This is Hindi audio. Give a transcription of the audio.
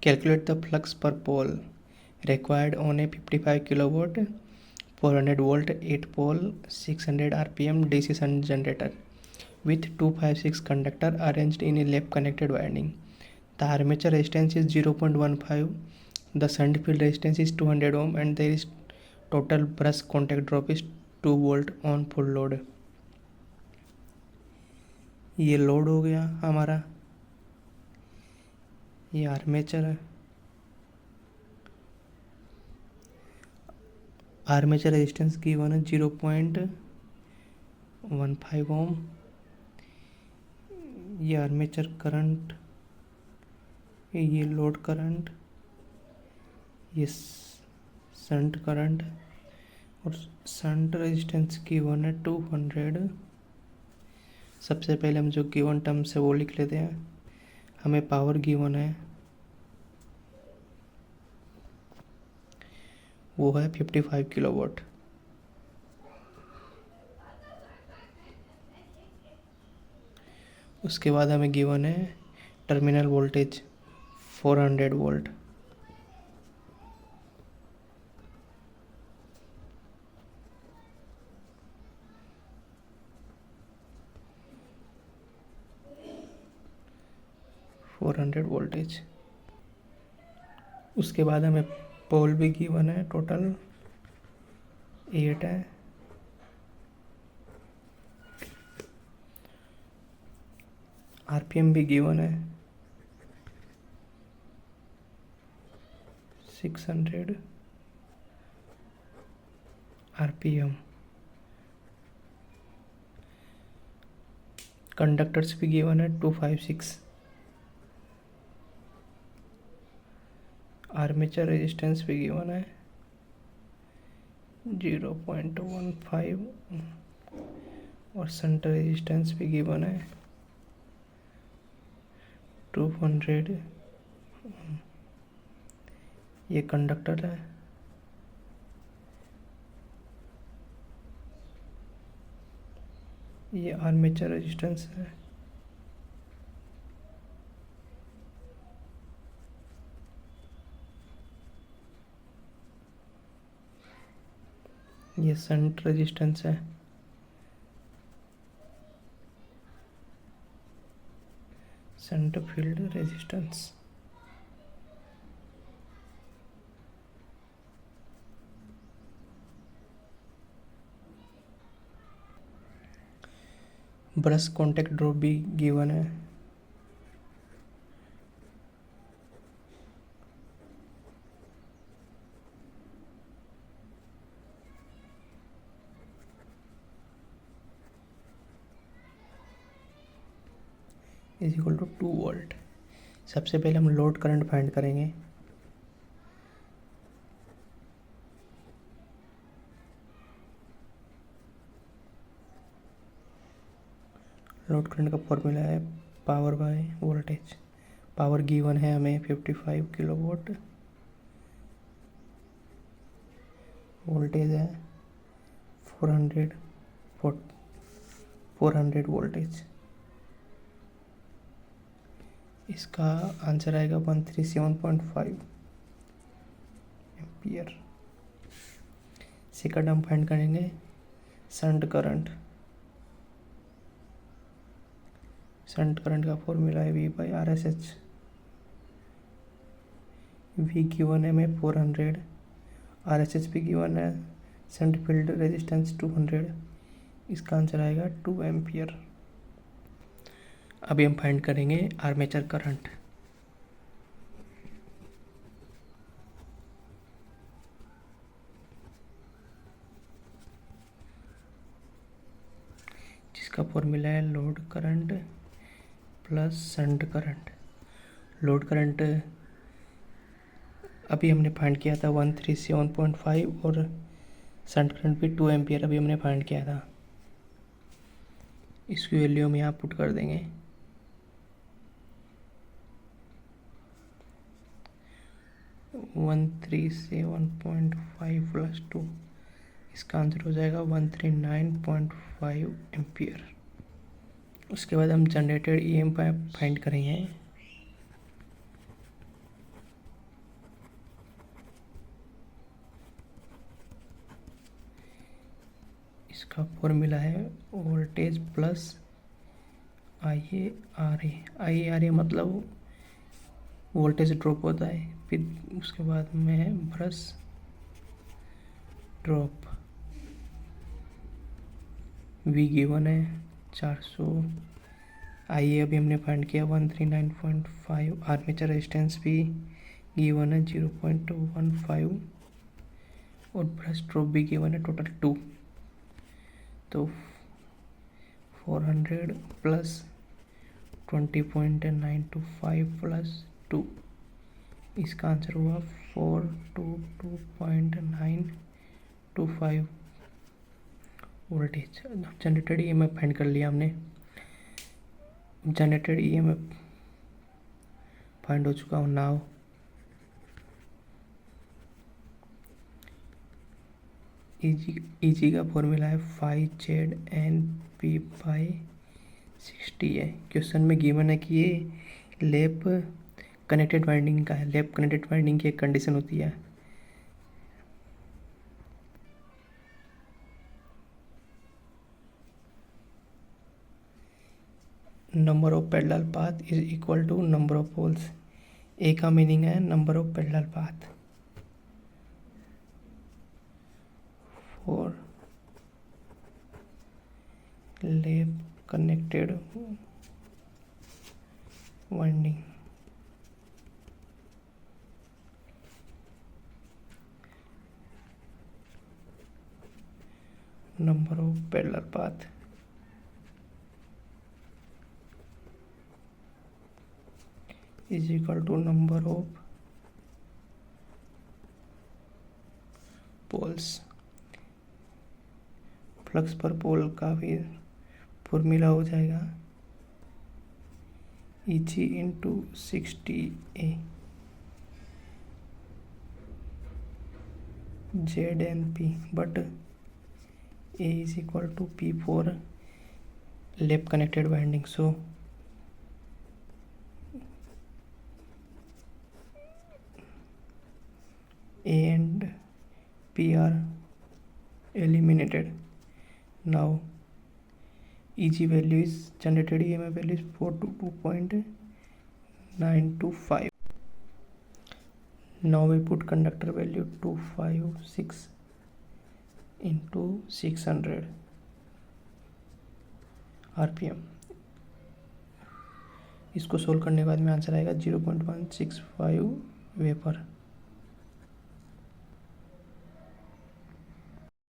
Calculate the flux per pole required on a 55 kilowatt 400 volt 8 pole 600 rpm DC shunt generator with 256 conductor arranged in a lap connected winding. The armature resistance is 0.15, the shunt field resistance is 200 ohm, and there is total brush contact drop is 2 volt on full load. ये लोड हो गया हमारा, ये आर्मेचर है। आर्मेचर रेजिस्टेंस की वन है 0.15 ओम। ये आर्मेचर करंट, ये लोड करंट, ये शंट करंट, और शंट रेजिस्टेंस की वन है 200। सबसे पहले हम जो गिवन टर्म्स है वो लिख लेते हैं। हमें पावर गिवन है वो है 55 किलोवाट। उसके बाद हमें गिवन है टर्मिनल वोल्टेज 400 वोल्ट। वोल्टेज। उसके बाद हमें पोल भी गिवन है, टोटल 8 है। आरपीएम भी गिवन है 600 आरपीएम। कंडक्टर्स भी गिवन है 256। आर्मेचर रेजिस्टेंस भी गिवन है 0.15 और शंट रेजिस्टेंस भी गिवन है 200। ये कंडक्टर है। ये आर्मेचर रेजिस्टेंस है। ये शंट रेजिस्टेंस है। Shunt field resistance. Brush contact drop भी गिवन है। Is equal to 2 volt. सबसे पहले हम लोड करंट फाइंड करेंगे। लोड करंट का फॉर्मूला है power by voltage. Power given है हमें 55 किलोवाट, वोल्टेज है 400 वोल्टेज। इसका आंसर आएगा 137.5 एम्पियर। सेकंड हम फाइंड करेंगे शंट करंट। शंट करंट का फॉर्मूला है V/RSH। V गिवन है हमें 400, RSH भी गिवन है, शंट फील्ड रेजिस्टेंस 200। इसका आंसर आएगा 2 एम्पियर। अभी हम फाइंड करेंगे आर्मेचर करंट। जिसका फॉर्मूला है load current plus shunt current. Load current अभी हमने फाइंड किया था 137.5 और शंट करंट भी 2 एम्पियर अभी हमने फाइंड किया था। इसकी वैल्यू हम यहाँ पुट कर देंगे। 137.5 प्लस 2, इसका आंसर हो जाएगा 139.5 एम्पियर। उसके बाद हम जनरेटेड ईएमएफ फाइंड करेंगे। इसका फॉर्मूला है voltage plus I A R A मतलब वोल्टेज ड्रॉप होता है, फिर उसके बाद में है ब्रश ड्रॉप। वी गिवन है 400, आई ए अभी हमने फाइंड किया 139.5, आर्मेचर रेजिस्टेंस भी गिवन है 0.15 और ब्रश ड्रॉप भी गिवन है टोटल 2। तो 400 प्लस 20.925 प्लस 2, इसका आंसर हुआ 422.925 वोल्टेज। जनरेटेड ईएमएफ फाइंड कर लिया हमने। जनरेटेड ईएमएफ फाइंड हो चुका हूँ नाउ। ईजी का फॉर्मूला है 5ZNP/60 है। क्वेश्चन में गिवन है कि ये लैप कनेक्टेड वाइंडिंग का है। लैप कनेक्टेड वाइंडिंग की एक कंडीशन होती है, number of parallel path is equal to number of poles. A का मीनिंग है नंबर ऑफ पैरेलल पाथ। और lap connected winding, number of parallel path is equal to number of poles. Flux per pole का भी फॉर्मूला हो जाएगा Eg into 60A ZNP, but A is equal to P for lap connected winding. So A and P are eliminated. Now Eg value is generated EMF value is 422.925. Now we put conductor value 256 into 600 RPM. इसको सोल्व करने के बाद में आंसर आएगा 0.165 वेपर।